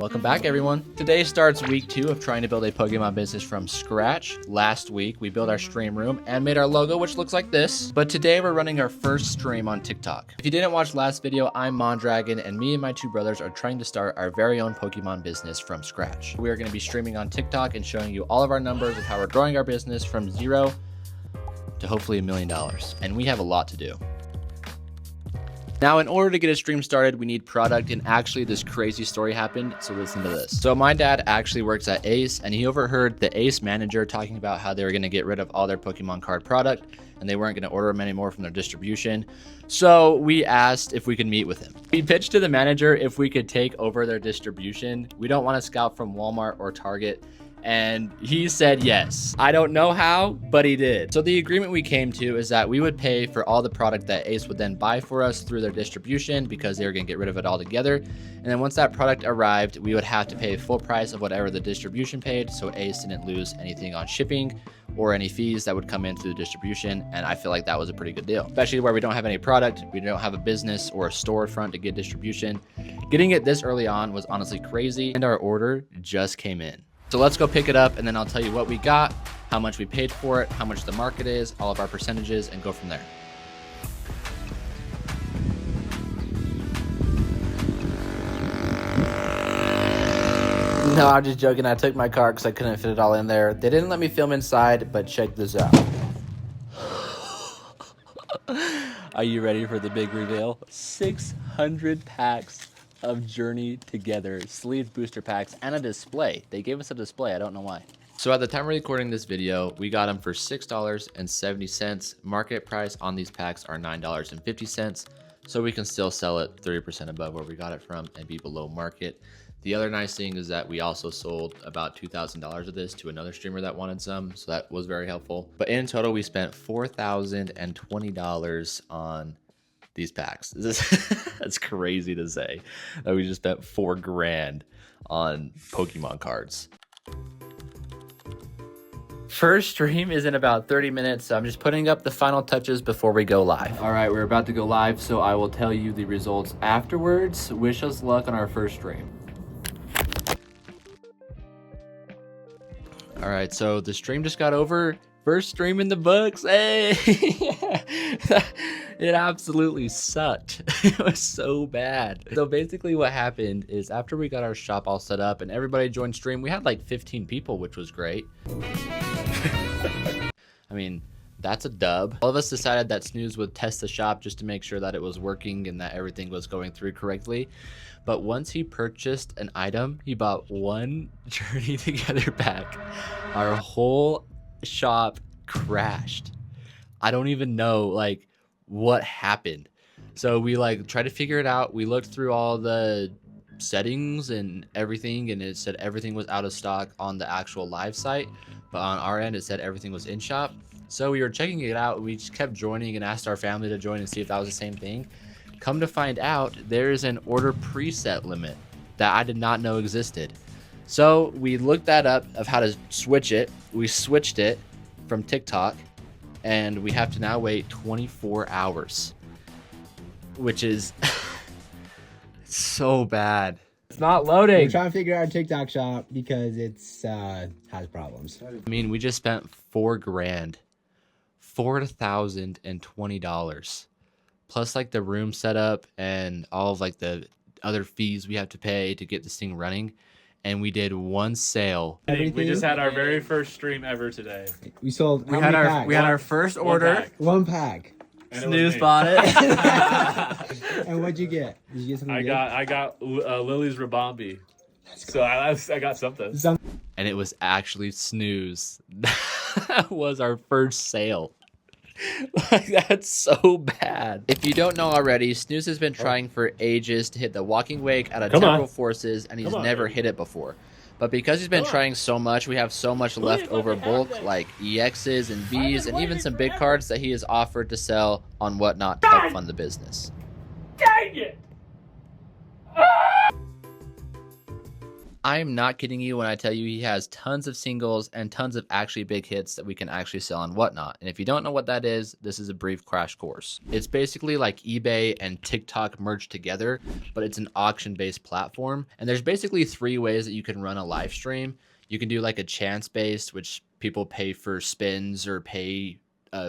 Welcome back, everyone. Today starts week 2 of trying to build a Pokemon business from scratch. Last week, we built our stream room and made our logo, which looks like this. But today, we're running our first stream on TikTok. If you didn't watch last video, I'm Mondragon, and me and my 2 brothers are trying to start our very own Pokemon business from scratch. We are going to be streaming on TikTok and showing you all of our numbers of how we're growing our business from 0 to hopefully $1 million. And we have a lot to do. Now, in order to get a stream started, we need product, and actually this crazy story happened, so listen to this. So my dad actually works at Ace, and he overheard the Ace manager talking about how they were going to get rid of all their Pokemon card product, and they weren't going to order them anymore from their distribution. So we asked if we could meet with him. We pitched to the manager if we could take over their distribution. We don't want to scout from Walmart or Target. And he said yes. I don't know how, but he did. So the agreement we came to is that we would pay for all the product that Ace would then buy for us through their distribution, because they were going to get rid of it altogether. And then once that product arrived, we would have to pay full price of whatever the distribution paid, so Ace didn't lose anything on shipping or any fees that would come in through the distribution. And I feel like that was a pretty good deal, especially where we don't have any product, we don't have a business or a storefront to get distribution. Getting it this early on was honestly crazy, and our order just came in. So let's go pick it up, and then I'll tell you what we got, how much we paid for it, how much the market is, all of our percentages, and go from there. No, I'm just joking. I took my car because I couldn't fit it all in there. They didn't let me film inside, but check this out. Are you ready for the big reveal? 600 packs of Journey Together sleeve booster packs and a display. They gave us a display. I don't know why. So at the time of recording this video, we got them for $6.70. Market price on these packs are $9.50. So we can still sell it 30% above where we got it from and be below market. The other nice thing is that we also sold about $2,000 of this to another streamer that wanted some, so that was very helpful. But in total, we spent $4,020 on these packs. That's crazy to say that we just spent $4 grand on Pokemon cards. First stream is in about 30 minutes, so I'm just putting up the final touches before we go live. All right, we're about to go live, so I will tell you the results afterwards. Wish us luck on our first stream. All right, so the stream just got over. First stream in the books. Hey! It absolutely sucked. It was so bad. So basically what happened is after we got our shop all set up and everybody joined stream, we had like 15 people, which was great. I mean, that's a dub. All of us decided that Snooze would test the shop just to make sure that it was working and that everything was going through correctly. But once he purchased an item, he bought one Journey Together pack. Our whole shop crashed. I don't even know like what happened. So we like tried to figure it out. We looked through all the settings and everything, and it said everything was out of stock on the actual live site, but on our end it said everything was in shop. So we were checking it out. We just kept joining and asked our family to join and see if that was the same thing. Come to find out, there is an order preset limit that I did not know existed. So we looked that up of how to switch it. We switched it from TikTok, and we have to now wait 24 hours, which is so bad. It's not loading. We're trying to figure out our TikTok shop because it's has problems. I mean, we just spent $4 grand, $4,020, plus like the room setup and all of like the other fees we have to pay to get this thing running. And we did one sale. We just had our very first stream ever today. We sold. We had our first order. One pack. Snooze bought it. And what'd you get? Did you get something? I got Lily's Rabombi. So I got something. And it was actually Snooze. That was our first sale. Like, that's so bad. If you don't know already, Snooze has been trying for ages to hit the Walking Wake out of Temporal Forces, and he's never hit it before. But because he's been trying so much, we have so much leftover bulk, like EXs and Bs, and even some big cards that he has offered to sell on Whatnot to help fund the business. Dang it! I'm not kidding you when I tell you he has tons of singles and tons of actually big hits that we can actually sell on Whatnot. And if you don't know what that is, this is a brief crash course. It's basically like eBay and TikTok merged together, but it's an auction-based platform. And there's basically 3 ways that you can run a live stream. You can do like a chance-based, which people pay for spins or pay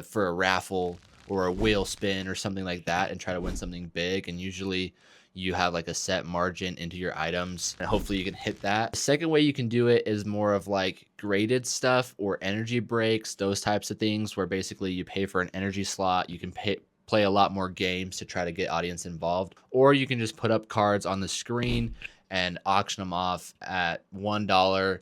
for a raffle or a wheel spin or something like that and try to win something big. And usually you have like a set margin into your items and hopefully you can hit that. The second way you can do it is more of like graded stuff or energy breaks, those types of things where basically you pay for an energy slot. You can play a lot more games to try to get audience involved, or you can just put up cards on the screen and auction them off at $1,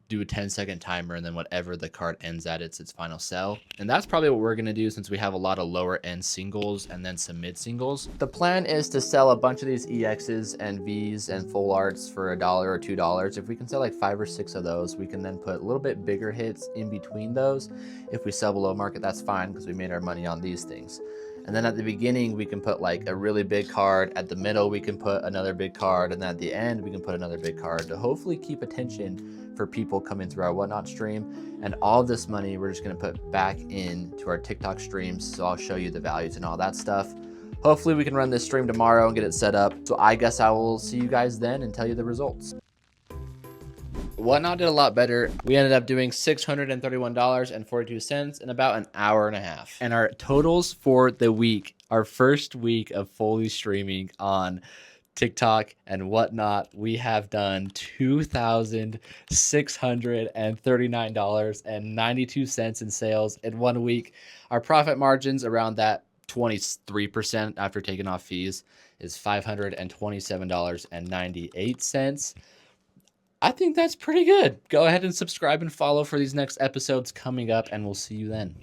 do a 10-second timer, and then whatever the card ends at, it's its final sell. And that's probably what we're going to do since we have a lot of lower end singles and then some mid singles. The plan is to sell a bunch of these EXs and Vs and full arts for $1 or $2. If we can sell like 5 or 6 of those, we can then put a little bit bigger hits in between those. If we sell below market, that's fine because we made our money on these things. And then at the beginning, we can put like a really big card. At the middle, we can put another big card. And then at the end, we can put another big card to hopefully keep attention for people coming through our Whatnot stream. And all this money, we're just gonna put back into our TikTok streams. So I'll show you the values and all that stuff. Hopefully we can run this stream tomorrow and get it set up. So I guess I will see you guys then and tell you the results. Whatnot did a lot better. We ended up doing $631.42 in about an hour and a half. And our totals for the week, our first week of fully streaming on TikTok and Whatnot, we have done $2,639.92 in sales in 1 week. Our profit margins around that 23% after taking off fees is $527.98. I think that's pretty good. Go ahead and subscribe and follow for these next episodes coming up, and we'll see you then.